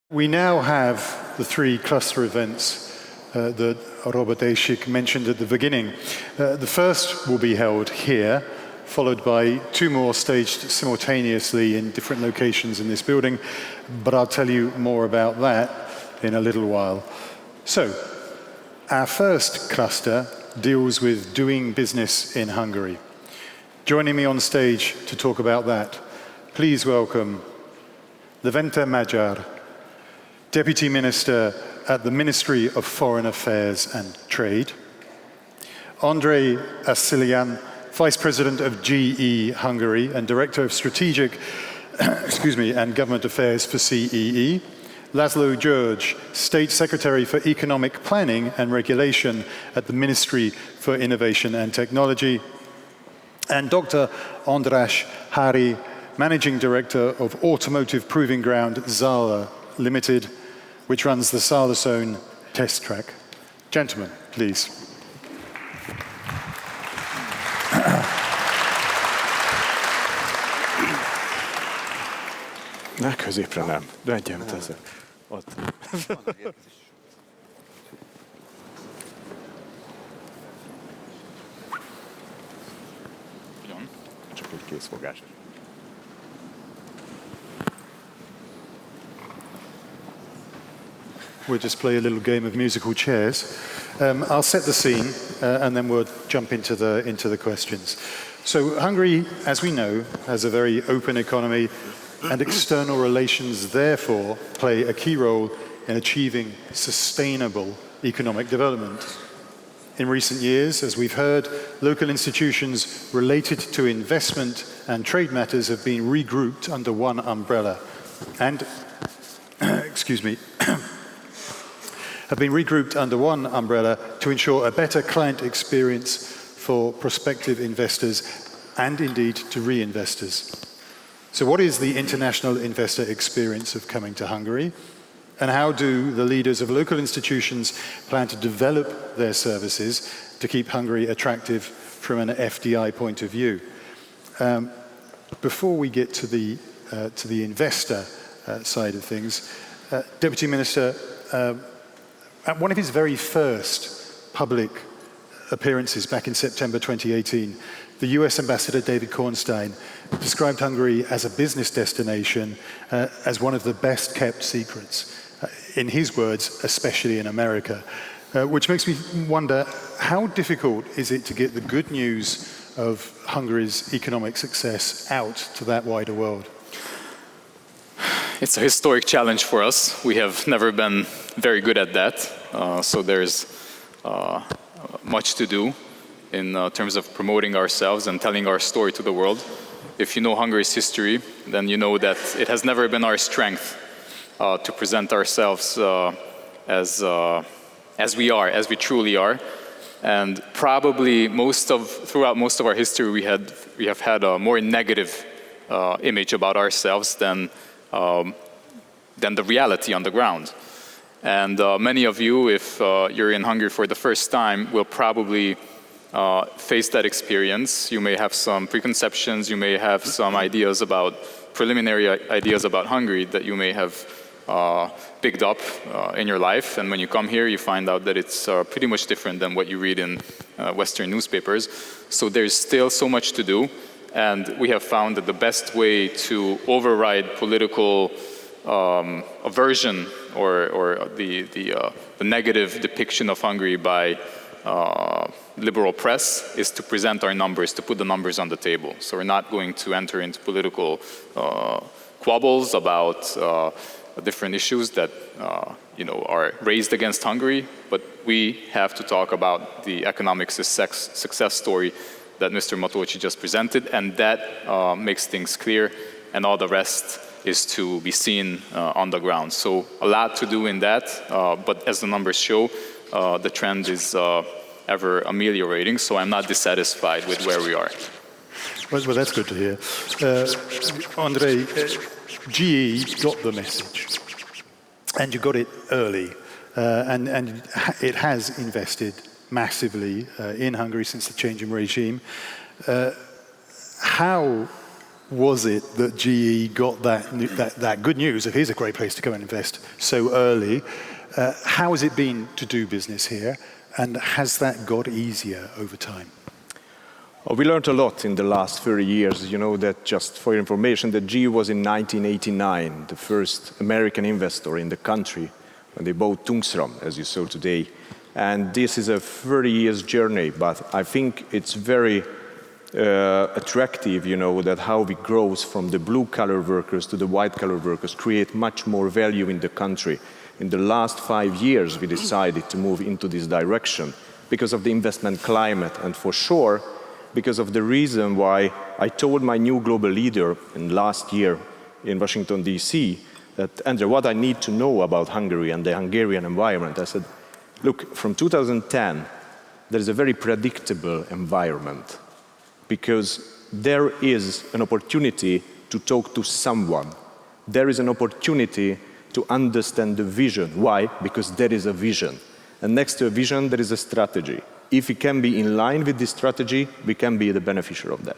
We now have the three cluster events that Robert Eshik mentioned at the beginning. The first will be held here, followed by two more staged simultaneously in different locations in this building, but I'll tell you more about that in a little while. So, our first cluster deals with doing business in Hungary. Joining me on stage to talk about that, please welcome Levente Magyar, Deputy Minister at the Ministry of Foreign Affairs and Trade, Endre Ascsillán, Vice President of GE Hungary and Director of Strategic and Government Affairs for CEE, Laszlo György, State Secretary for Economic Planning and Regulation at the Ministry for Innovation and Technology, and Dr. András Háry, Managing Director of Automotive Proving Ground Zala Limited, which runs the Százasón test track. Gentlemen, please. Ne, középre nem. Legyen tezek. Ott. Csak egy készfogás. We'll just play a little game of musical chairs. I'll set the scene, and then we'll jump into the questions. So Hungary, as we know, has a very open economy, and external relations therefore play a key role in achieving sustainable economic development. In recent years, as we've heard, local institutions related to investment and trade matters have been regrouped under one umbrella and, have been regrouped under one umbrella to ensure a better client experience for prospective investors and indeed to reinvestors. So what is the international investor experience of coming to Hungary? And how do the leaders of local institutions plan to develop their services to keep Hungary attractive from an FDI point of view? Before we get to the investor side of things, Deputy Minister, at one of his very first public appearances back in September 2018, the US Ambassador David Kornstein described Hungary as a business destination as one of the best kept secrets. In his words, especially in America, which makes me wonder, how difficult is it to get the good news of Hungary's economic success out to that wider world? It's a historic challenge for us. We have never been very good at that, so there's much to do in terms of promoting ourselves and telling our story to the world. If you know Hungary's history, then you know that it has never been our strength to present ourselves as we are, as we truly are. And probably throughout most of our history, we have had a more negative image about ourselves than the reality on the ground. And many of you, if you're in Hungary for the first time, will probably face that experience. You may have some preconceptions, you may have some preliminary ideas about Hungary that you may have picked up in your life, and when you come here you find out that it's pretty much different than what you read in Western newspapers. So there's still so much to do, and we have found that the best way to override political aversion or the negative depiction of Hungary by liberal press is to present our numbers, to put the numbers on the table. So we're not going to enter into political squabbles about different issues that are raised against Hungary, but we have to talk about the economic success story that Mr. Matolcsi just presented, and that makes things clear, and all the rest is to be seen on the ground. So a lot to do in that, but as the numbers show, the trend is ever ameliorating, so I'm not dissatisfied with where we are. Well, that's good to hear. Endre, GE got the message, and you got it early, and it has invested massively in Hungary since the change in regime. How was it that GE got that good news that here's a great place to go and invest so early? How has it been to do business here, and has that got easier over time? Well, we learned a lot in the last 30 years. You know that, just for your information, that GE was in 1989 the first American investor in the country when they bought Tungsram, as you saw today. And this is a 30 years journey, but I think it's very attractive, you know, that how we grow from the blue-collar workers to the white-collar workers, create much more value in the country. In the last 5 years, we decided to move into this direction because of the investment climate, and for sure, because of the reason why I told my new global leader in last year in Washington, D.C., that, Endre, what I need to know about Hungary and the Hungarian environment. I said, look, from 2010, there is a very predictable environment, because there is an opportunity to talk to someone. There is an opportunity to understand the vision. Why? Because there is a vision. And next to a vision, there is a strategy. If we can be in line with this strategy, we can be the beneficiary of that.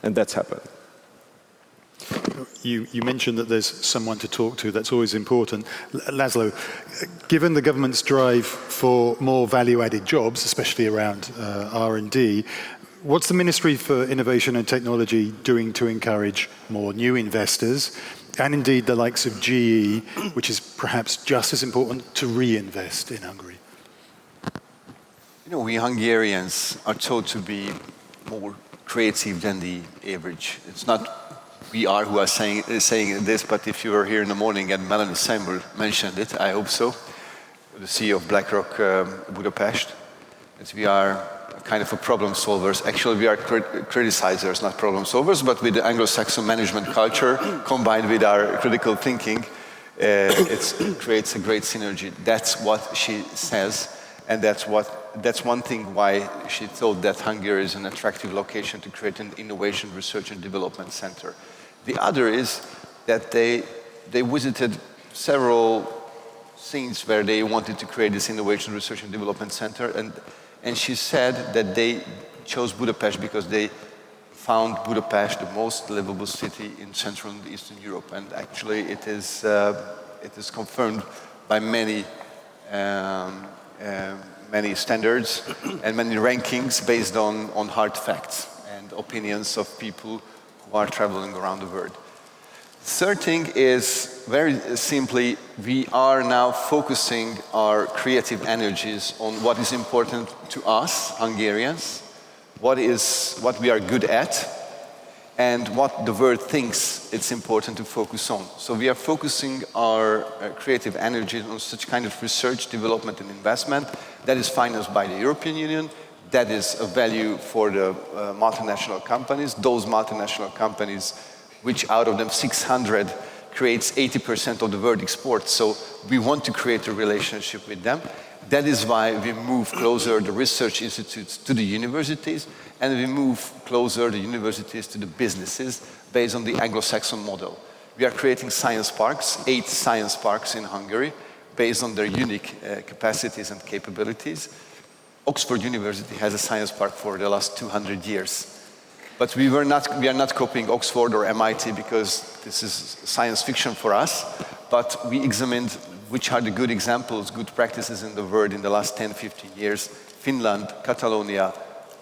And that's happened. You mentioned that there's someone to talk to. That's always important. Laszlo, given the government's drive for more value-added jobs, especially around R&D, what's the Ministry for Innovation and Technology doing to encourage more new investors, and indeed the likes of GE, which is perhaps just as important, to reinvest in Hungary? You know, we Hungarians are told to be more creative than the average. It's not we are who are saying this, but if you were here in the morning and Melanie Seymour mentioned it, I hope so, the CEO of BlackRock Budapest, that we are kind of a problem solvers. Actually, we are criticizers, not problem solvers, but with the Anglo-Saxon management culture combined with our critical thinking, it creates a great synergy. That's what she says, and that's one thing why she thought that Hungary is an attractive location to create an innovation, research and development center. The other is that they visited several scenes where they wanted to create this innovation, research and development center, and she said that they chose Budapest because they found Budapest the most livable city in Central and Eastern Europe. And actually it is confirmed by many standards and many rankings based on hard facts and opinions of people who are traveling around the world. Third thing is, very simply, we are now focusing our creative energies on what is important to us, Hungarians, what we are good at, and what the world thinks it's important to focus on. So we are focusing our creative energies on such kind of research, development and investment that is financed by the European Union, that is a value for the multinational companies, those multinational companies which out of them 600 creates 80% of the world exports. So we want to create a relationship with them. That is why we move closer the research institutes to the universities, and we move closer the universities to the businesses based on the Anglo-Saxon model. We are creating science parks, 8 science parks in Hungary, based on their unique capacities and capabilities. Oxford University has a science park for the last 200 years. But we are not copying Oxford or MIT because this is science fiction for us, but we examined which are the good examples, good practices in the world in the last 10, 15 years. Finland, Catalonia,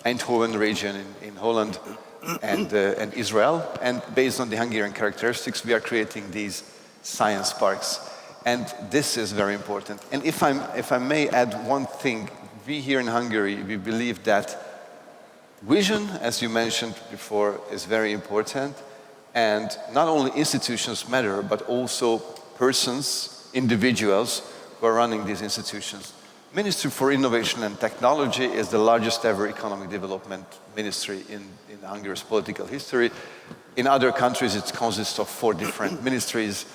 Eindhoven region in Holland, and Israel. And based on the Hungarian characteristics, we are creating these science parks. And this is very important. And if I may add one thing, we here in Hungary, we believe that vision, as you mentioned before, is very important, and not only institutions matter, but also persons, individuals who are running these institutions. Ministry for Innovation and Technology is the largest ever economic development ministry in Hungary's political history. In other countries, it consists of 4 different ministries: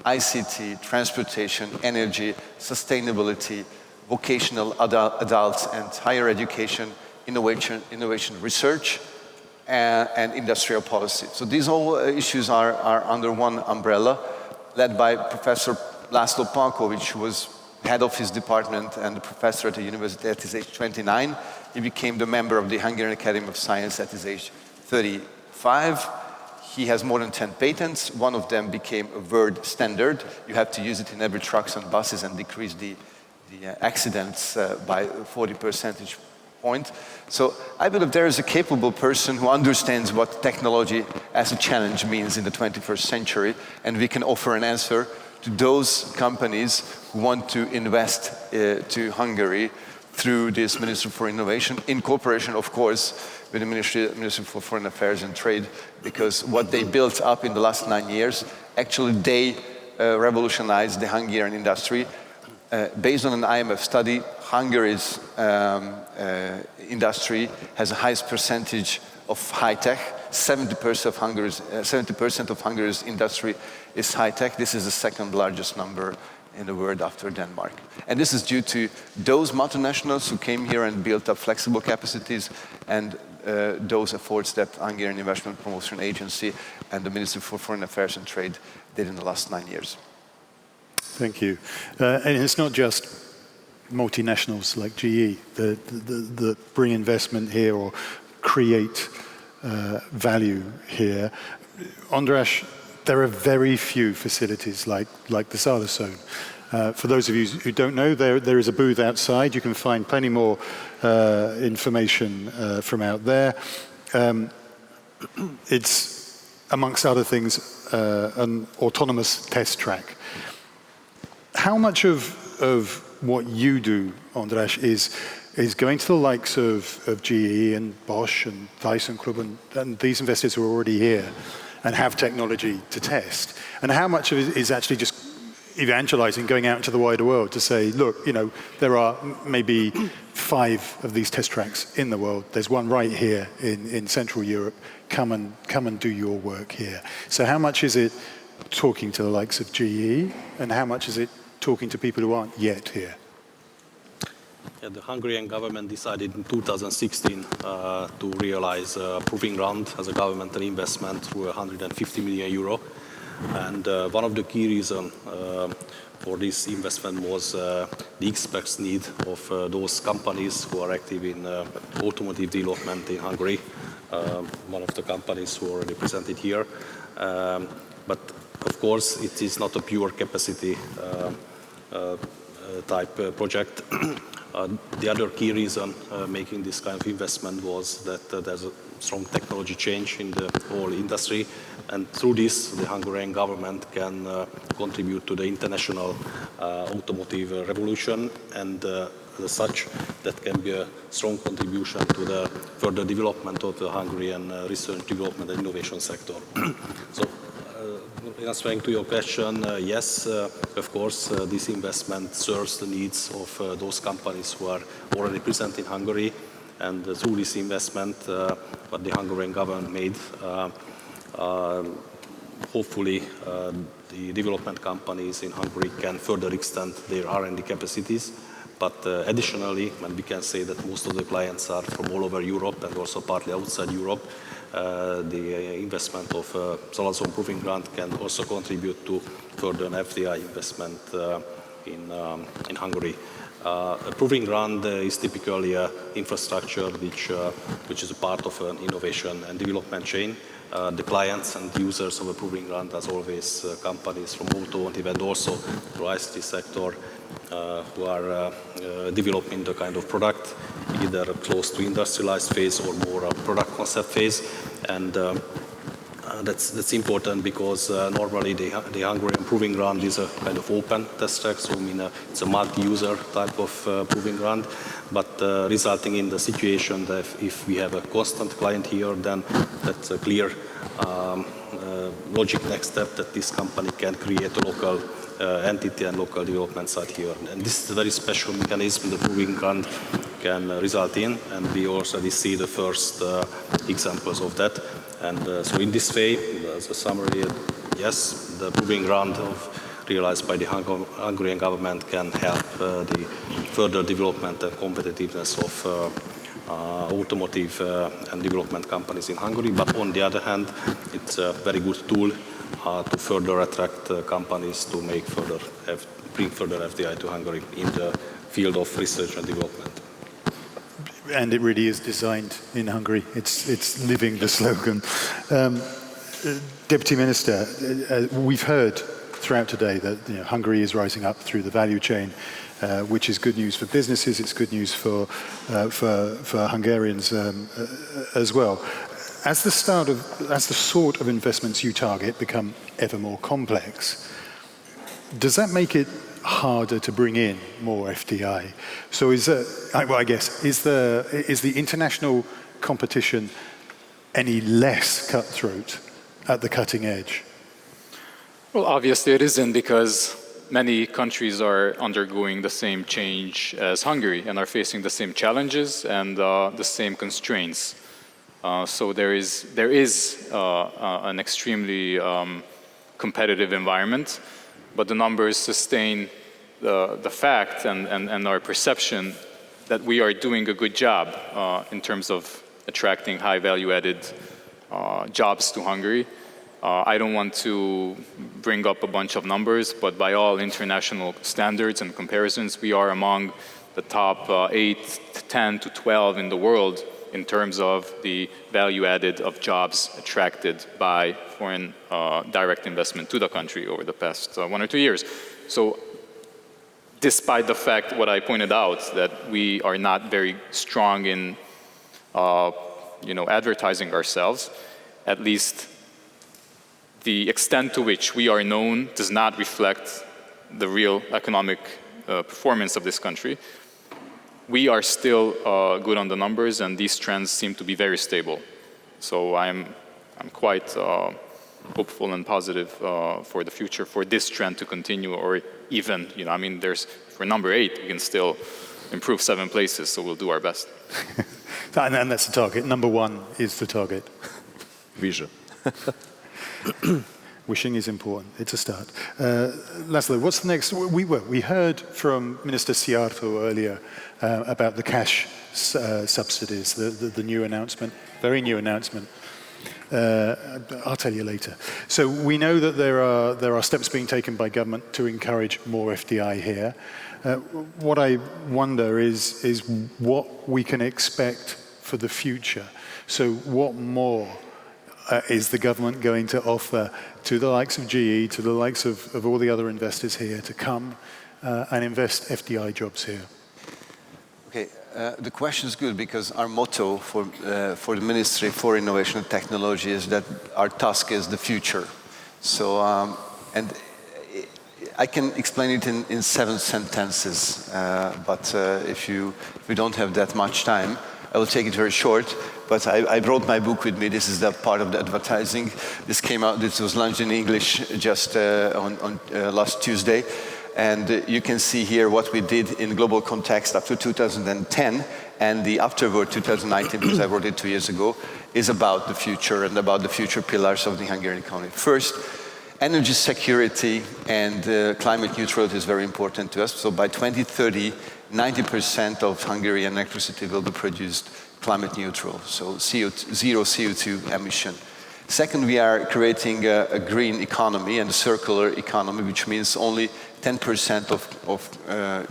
ICT, transportation, energy, sustainability, vocational adults and higher education, innovation research, and industrial policy. So these all issues are under one umbrella, led by Professor László Palkovics, who was head of his department and a professor at the university at his age 29. He became the member of the Hungarian Academy of Science at his age 35. He has more than 10 patents. One of them became a word standard. You have to use it in every trucks and buses and decrease the accidents by 40 percentage point. So I believe there is a capable person who understands what technology as a challenge means in the 21st century, and we can offer an answer to those companies who want to invest to Hungary through this Ministry for Innovation, in cooperation, of course, with the Ministry for Foreign Affairs and Trade, because what they built up in the last 9 years, actually they revolutionized the Hungarian industry. Based on an IMF study, Hungary's industry has the highest percentage of high-tech. 70% of Hungary's industry is high-tech. This is the second largest number in the world after Denmark. And this is due to those multinationals who came here and built up flexible capacities, and those efforts that Hungarian Investment Promotion Agency and the Ministry for Foreign Affairs and Trade did in the last 9 years. Thank you. And it's not just multinationals like GE that bring investment here or create value here. András, there are very few facilities like the Sala zone. For those of you who don't know, there is a booth outside. You can find plenty more information from out there. It's, amongst other things, an autonomous test track. How much of what you do, András, is going to the likes of GE and Bosch and ThyssenKrupp and these investors who are already here and have technology to test? And how much of it is actually just evangelizing, going out into the wider world to say, look, you know, there are maybe 5 of these test tracks in the world. There's one right here in Central Europe. Come and do your work here. So how much is it talking to the likes of GE, and how much is it talking to people who aren't yet here? Yeah, the Hungarian government decided in 2016 to realize a proving ground as a governmental investment through 150 million euro. And one of the key reasons for this investment was the experts need of those companies who are active in automotive development in Hungary. One of the companies who are represented here. But of course, it is not a pure capacity type project. The other key reason making this kind of investment was that there's a strong technology change in the whole industry, and through this the Hungarian government can contribute to the international automotive revolution, and as such that can be a strong contribution to the further development of the Hungarian research, development and innovation sector. So in answering to your question, yes, of course, this investment serves the needs of those companies who are already present in Hungary, and through this investment, what the Hungarian government made, hopefully the development companies in Hungary can further extend their R&D capacities. But additionally, and we can say that most of the clients are from all over Europe and also partly outside Europe, the investment of Sala zone proving ground can also contribute to further FDI investment in Hungary. A proving ground is typically an infrastructure which is a part of an innovation and development chain. The clients and users of a proving ground, as always, companies from automotive and also the ICT sector who are developing the kind of product, either close to industrialized phase or more a product concept phase. And that's important because normally the Hungarian proving ground is a kind of open test track, so I mean it's a multi-user type of proving ground, but resulting in the situation that if we have a constant client here, then that's a clear logic next step that this company can create a local entity and local development site here. And this is a very special mechanism the proving ground can result in, and we already see the first examples of that. And so in this way, as a summary, yes, the proving ground realized by the Hungarian government can help the further development and competitiveness of automotive and development companies in Hungary. But on the other hand, it's a very good tool to further attract companies to bring further FDI to Hungary in the field of research and development. And it really is designed in Hungary. It's living the slogan. Deputy Minister, we've heard throughout today that Hungary is rising up through the value chain, which is good news for businesses, it's good news for Hungarians as well. As the sort of investments you target become ever more complex, does that make it harder to bring in more FDI? So is the international competition any less cutthroat at the cutting edge? Well, obviously it isn't, because many countries are undergoing the same change as Hungary and are facing the same challenges and the same constraints. So there is an extremely competitive environment, but the numbers sustain the fact and our perception that we are doing a good job in terms of attracting high value-added jobs to Hungary. I don't want to bring up a bunch of numbers, but by all international standards and comparisons, we are among the top 8, 10 to 12 in the world in terms of the value added of jobs attracted by foreign direct investment to the country over the past 1 or 2 years. So despite the fact, what I pointed out, that we are not very strong in advertising ourselves, at least the extent to which we are known does not reflect the real economic performance of this country. We are still good on the numbers, and these trends seem to be very stable. So I'm quite hopeful and positive for the future, for this trend to continue, or even, for number 8, we can still improve 7 places, so we'll do our best. And that's the target. Number 1 is the target. Vision. Wishing is important. It's a start. Laszlo, what's the next? We heard from Minister Szijjártó earlier about the cash subsidies, the new announcement, very new announcement. I'll tell you later. So we know that there are steps being taken by government to encourage more FDI here. What I wonder is what we can expect for the future. So what more is the government going to offer to the likes of GE, to the likes of all the other investors here, to come and invest FDI jobs here? Okay, the question is good, because our motto for the Ministry for Innovation and Technology is that our task is the future. So, and I can explain it in 7 sentences, but if we don't have that much time, I will take it very short. But I brought my book with me. This is the part of the advertising. This came out, this was launched in English just on last Tuesday. And you can see here what we did in global context up to 2010, and the afterward 2019, because I wrote it 2 years ago, is about the future and about the future pillars of the Hungarian economy. First, energy security and climate neutrality is very important to us. So by 2030, 90% of Hungarian electricity will be produced climate neutral, so zero CO2 emission. Second, we are creating a green economy and a circular economy, which means only 10% of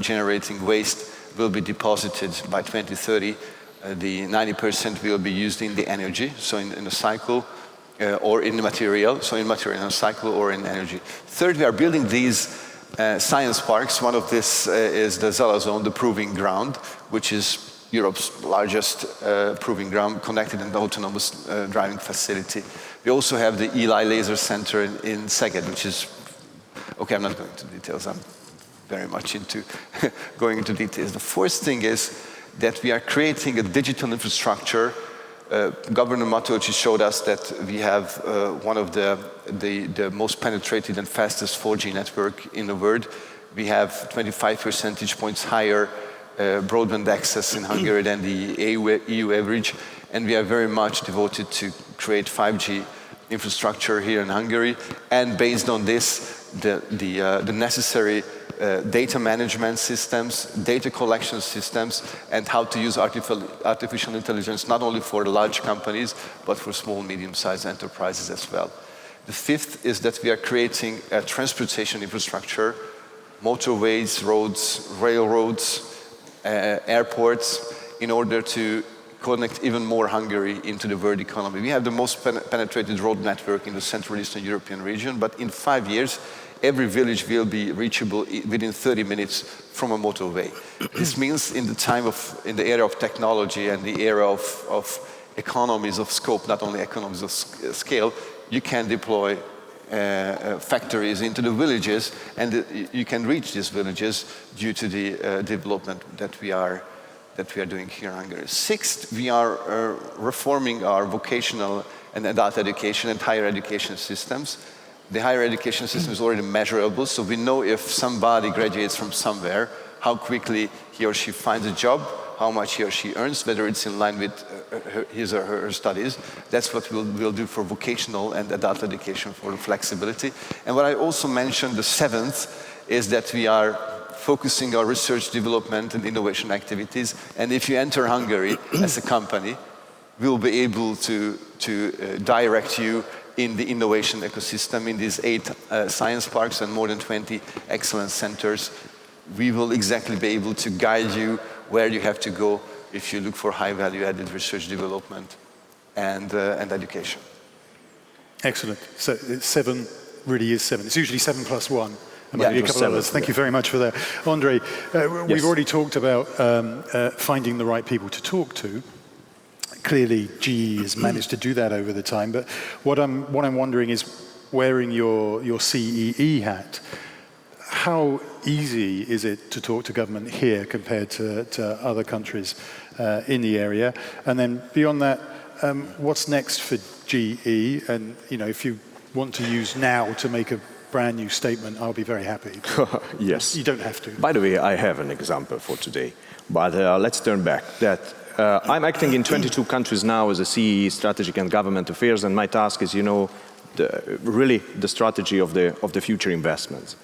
generating waste will be deposited by 2030. The 90% will be used in the energy, so in the cycle, or in the material, so in material, in the cycle, or in energy. Third, we are building these science parks. One of this is the Zala Zone, the proving ground, which is Europe's largest proving ground, connected and autonomous driving facility. We also have the Eli Laser Center in Szeged, which is, okay, I'm not going into details. I'm very much into going into details. The fourth thing is that we are creating a digital infrastructure. Governor Mateusz showed us that we have one of the most penetrated and fastest 4G network in the world. We have 25 percentage points higher broadband access in Hungary than the EU average, and we are very much devoted to create 5G infrastructure here in Hungary. And based on this, the necessary data management systems, data collection systems, and how to use artificial intelligence not only for large companies, but for small, medium-sized enterprises as well. The fifth is that we are creating a transportation infrastructure, motorways, roads, railroads, airports, in order to connect even more Hungary into the world economy. We have the most penetrated road network in the Central Eastern European region, but in 5 years, every village will be reachable within 30 minutes from a motorway. This means in the era of technology and the era of economies of scope, not only economies of scale, you can deploy factories into the villages, and you can reach these villages due to the development that we are doing here in Hungary. Sixth, we are reforming our vocational and adult education and higher education systems. The higher education system is already measurable, so we know if somebody graduates from somewhere, how quickly he or she finds a job, how much he or she earns, whether it's in line with his or her studies. That's what we'll do for vocational and adult education for flexibility. And what I also mentioned, the seventh, is that we are focusing our research, development, and innovation activities. And if you enter Hungary as a company, we'll be able to direct you in the innovation ecosystem in these 8 science parks and more than 20 excellence centers. We will exactly be able to guide you where you have to go if you look for high value-added research development and education. Excellent. So 7 really is 7. It's usually 7 plus 1. And Yeah, maybe a it was couple of 7, others. Thank yeah. you very much for that. Endre, Yes. we've already talked about finding the right people to talk to. Clearly, GE has managed to do that over the time. But what I'm wondering is, wearing your CEE hat, how easy is it to talk to government here compared to other countries in the area? And then beyond that, what's next for GE? And if you want to use now to make a brand new statement, I'll be very happy. Yes. You don't have to. By the way, I have an example for today. But let's turn back. I'm acting in 22 countries now as a CEE, Strategic and Government Affairs, and my task is, really the strategy of the future investments.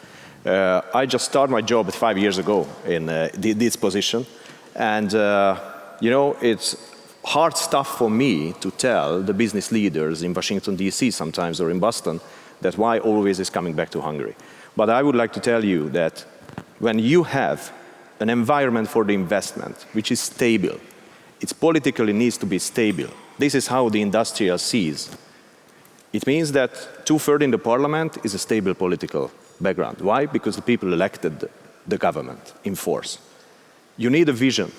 I just started my job 5 years ago in this position, and it's hard stuff for me to tell the business leaders in Washington, D.C. sometimes, or in Boston, that why always is coming back to Hungary. But I would like to tell you that when you have an environment for the investment which is stable, it politically needs to be stable. This is how the industrial sees. It means that 2/3 in the parliament is a stable political background. Why? Because the people elected the government in force. You need a vision.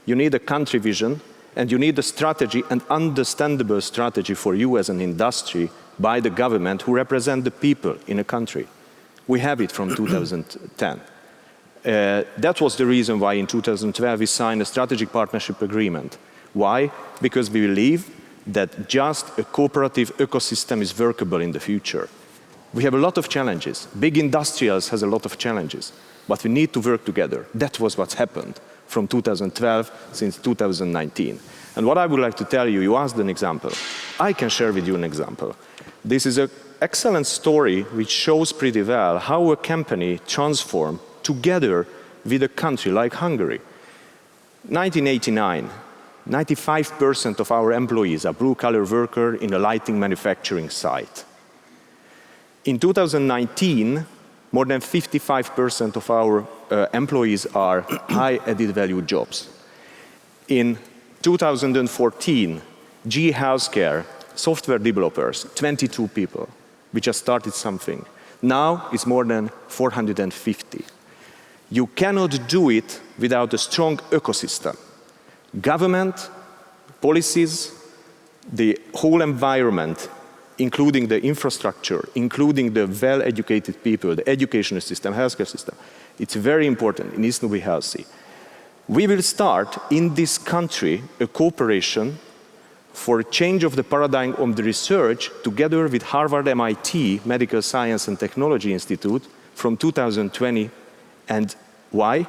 You need a country vision, and you need a strategy, an understandable strategy for you as an industry by the government who represent the people in a country. We have it from 2010. That was the reason why in 2012 we signed a strategic partnership agreement. Why? Because we believe that just a cooperative ecosystem is workable in the future. We have a lot of challenges. Big industrials has a lot of challenges, but we need to work together. That was what's happened from 2012 since 2019. And what I would like to tell you, you asked an example. I can share with you an example. This is an excellent story which shows pretty well how a company transformed together with a country like Hungary. 1989, 95% of our employees are blue-collar workers in a lighting manufacturing site. In 2019, more than 55% of our employees are high added value jobs. In 2014, GE Healthcare, software developers, 22 people. We just started something. Now it's more than 450. You cannot do it without a strong ecosystem. Government, policies, the whole environment, including the infrastructure, including the well-educated people, the educational system, healthcare system. It's very important. It needs to be healthy. We will start in this country a cooperation for a change of the paradigm of the research together with Harvard MIT Medical Science and Technology Institute from 2020. And why?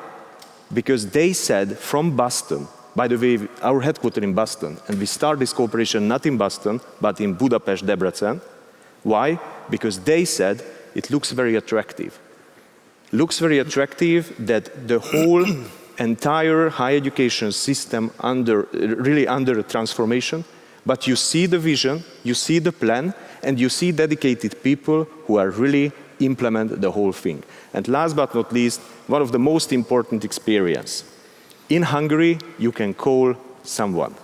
Because they said from Boston, by the way, our headquarters in Boston, and we start this cooperation not in Boston, but in Budapest, Debrecen. Why? Because they said it looks very attractive. Looks very attractive that the whole entire higher education system really under a transformation, but you see the vision, you see the plan, and you see dedicated people who are really implement the whole thing. And last but not least, one of the most important experience. In Hungary, you can call someone.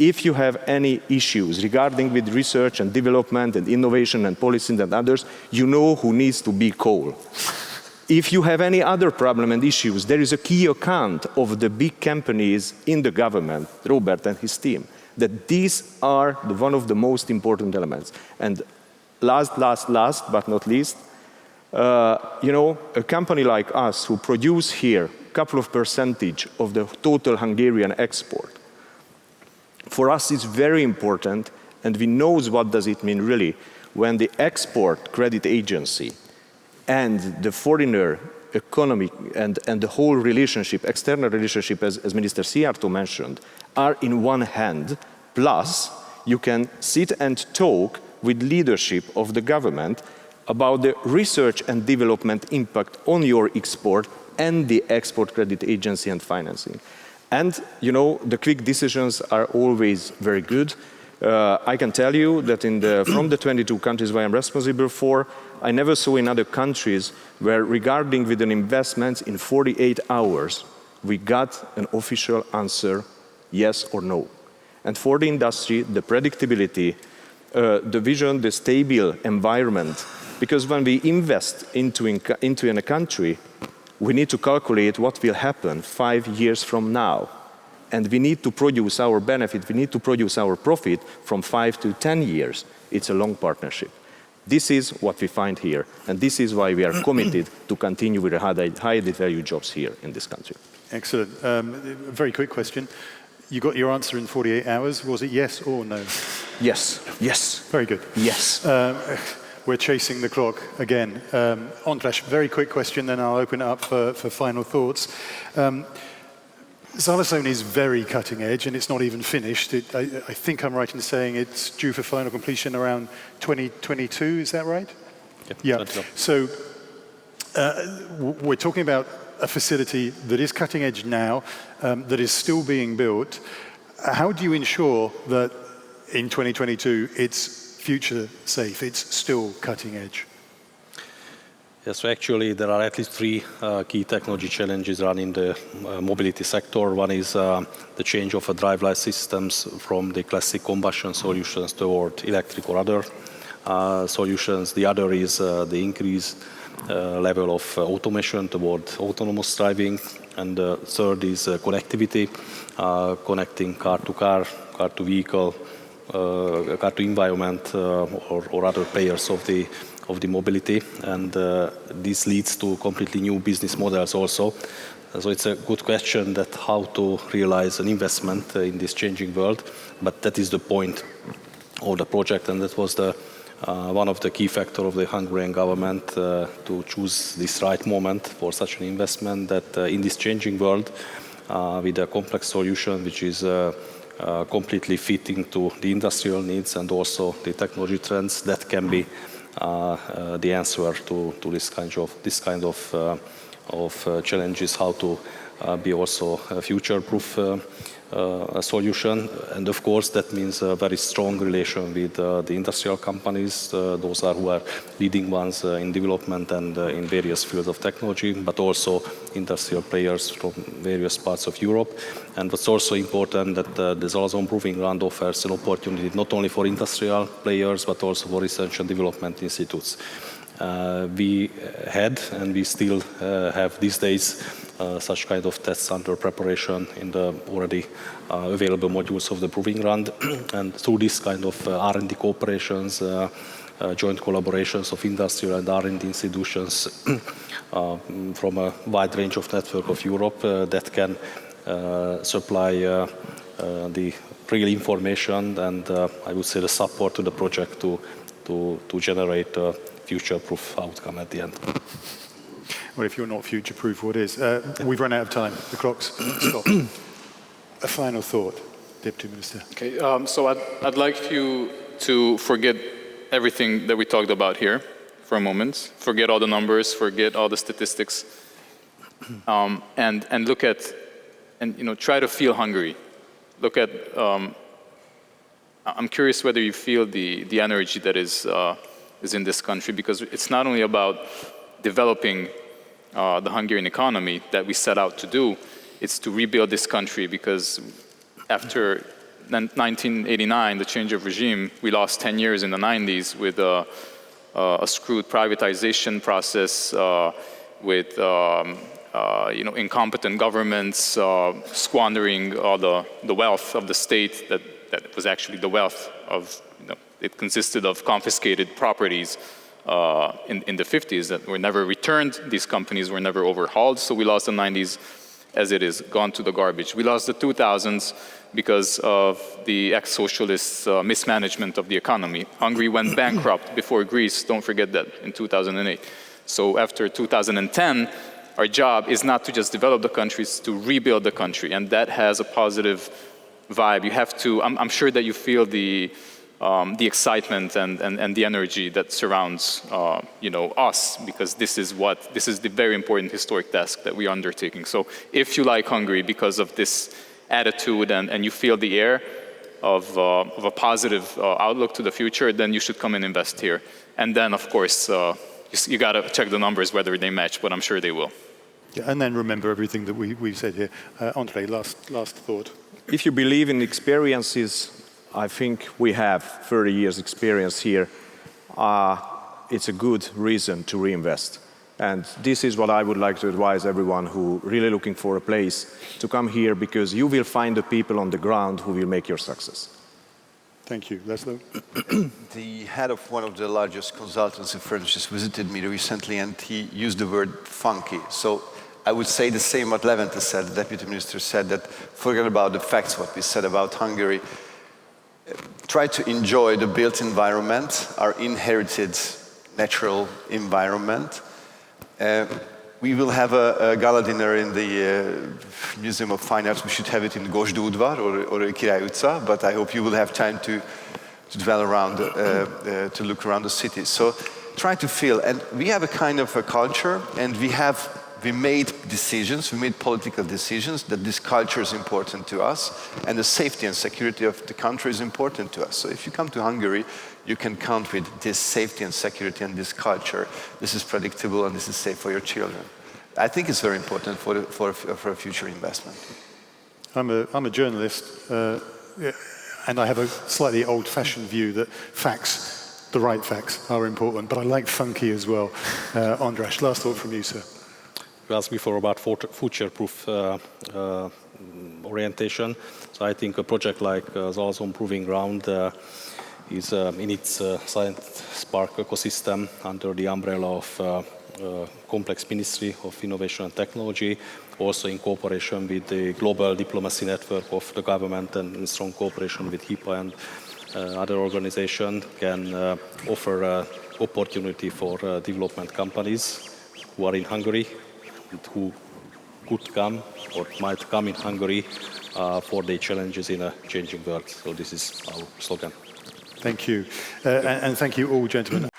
If you have any issues regarding with research and development and innovation and policy and others, you know who needs to be called. If you have any other problem and issues, there is a key account of the big companies in the government, Robert and his team, that these are one of the most important elements. And last but not least, you know, a company like us who produce here a couple of percentage of the total Hungarian export, for us it's very important, and we know what does it mean really when the export credit agency and the foreigner economy and the whole relationship, external relationship, as Minister Szijjártó mentioned, are in one hand, plus you can sit and talk with leadership of the government about the research and development impact on your export and the export credit agency and financing. And, you know, the quick decisions are always very good. I can tell you that from the 22 countries where I'm responsible for, I never saw in other countries where regarding with an investment in 48 hours, we got an official answer, yes or no. And for the industry, the predictability, the vision, the stable environment, because when we invest into a country, we need to calculate what will happen 5 years from now. And we need to produce our benefit, we need to produce our profit from 5 to 10 years. It's a long partnership. This is what we find here, and this is why we are committed to continue with the high added value jobs here in this country. Excellent. Very quick question. You got your answer in 48 hours. Was it yes or no? Yes. Yes. Very good. Yes. We're chasing the clock again. András, very quick question, then I'll open it up for final thoughts. Ascsillán is very cutting edge, and it's not even finished. I think I'm right in saying it's due for final completion around 2022, is that right? Yeah. So we're talking about a facility that is cutting edge now, that is still being built. How do you ensure that in 2022 it's future safe, it's still cutting edge? Yes, so actually there are at least three key technology challenges running the mobility sector. One is the change of driveline systems from the classic combustion solutions toward electric or other solutions. The other is the increased level of automation toward autonomous driving. And the third is connectivity, connecting car to car, car to vehicle, car to environment, or other players of the mobility, and this leads to completely new business models also. So it's a good question that how to realize an investment in this changing world, but that is the point of the project, and that was the one of the key factors of the Hungarian government to choose this right moment for such an investment, that in this changing world with a complex solution which is completely fitting to the industrial needs and also the technology trends, that can be the answer to this kind of challenges, how to be also a future-proof solution. And of course that means a very strong relation with the industrial companies, those who are leading ones in development and in various fields of technology, but also industrial players from various parts of Europe. And what's also important that the Zalazon Proving Ground offers an opportunity not only for industrial players but also for research and development institutes. We had and we still have these days such kind of tests under preparation in the already available modules of the Proving Ground. And through this kind of R&D cooperations, joint collaborations of industrial and R&D institutions from a wide range of network of Europe that can supply the real information and I would say the support to the project to generate a future-proof outcome at the end. Well, if you're not future-proof, what is? We've run out of time. The clock's stopped. A final thought, Deputy Minister. Okay, so I'd like you to forget everything that we talked about here for a moment. Forget all the numbers, forget all the statistics, and look at, and try to feel Hungary. Look at. I'm curious whether you feel the energy that is in this country, because it's not only about developing the Hungarian economy that we set out to do, it's to rebuild this country, because after 1989, the change of regime, we lost 10 years in the 90s with a screwed privatization process, with incompetent governments squandering all the wealth of the state that was actually the wealth of, it consisted of confiscated properties in the 50s that were never returned. These companies were never overhauled, so we lost the 90s as it is, gone to the garbage. We lost the 2000s because of the ex-socialists' mismanagement of the economy. Hungary went bankrupt before Greece, don't forget that, in 2008. So after 2010, our job is not to just develop the country, it's to rebuild the country, and that has a positive vibe. You have to, I'm sure that you feel the excitement and the energy that surrounds us, because this is the very important historic task that we are undertaking. So if you like Hungary because of this attitude and you feel the air of a positive outlook to the future, then you should come and invest here. And then, of course, you got to check the numbers whether they match, but I'm sure they will. Yeah, and then remember everything that we've said here. Endre, last thought. If you believe in experiences, I think we have 30 years experience here. It's a good reason to reinvest. And this is what I would like to advise everyone who really looking for a place to come here, because you will find the people on the ground who will make your success. Thank you. Laszlo? The head of one of the largest consultancy firms just visited me recently, and he used the word funky. So I would say the same what Levente said, the Deputy Minister said, that forget about the facts, what we said about Hungary. Try to enjoy the built environment, our inherited natural environment. We will have a gala dinner in the Museum of Fine Arts. We should have it in Gosdú udvar or Király utca, but I hope you will have time to dwell around, to look around the city. So try to feel, and we have a kind of a culture, and we made decisions, we made political decisions that this culture is important to us, and the safety and security of the country is important to us. So if you come to Hungary, you can count with this safety and security and this culture. This is predictable and this is safe for your children. I think it's very important for a future investment. I'm a journalist, and I have a slightly old-fashioned view that facts, the right facts, are important, but I like funky as well. András, last thought from you, sir. You asked before about future-proof orientation. So I think a project like Zalazon Proving Ground is in its Science Park ecosystem under the umbrella of complex Ministry of Innovation and Technology, also in cooperation with the global diplomacy network of the government and in strong cooperation with HIPAA and other organizations, can offer an opportunity for development companies who are in Hungary, who could come or might come in Hungary for the challenges in a changing world. So this is our slogan. Thank you. And thank you all, gentlemen.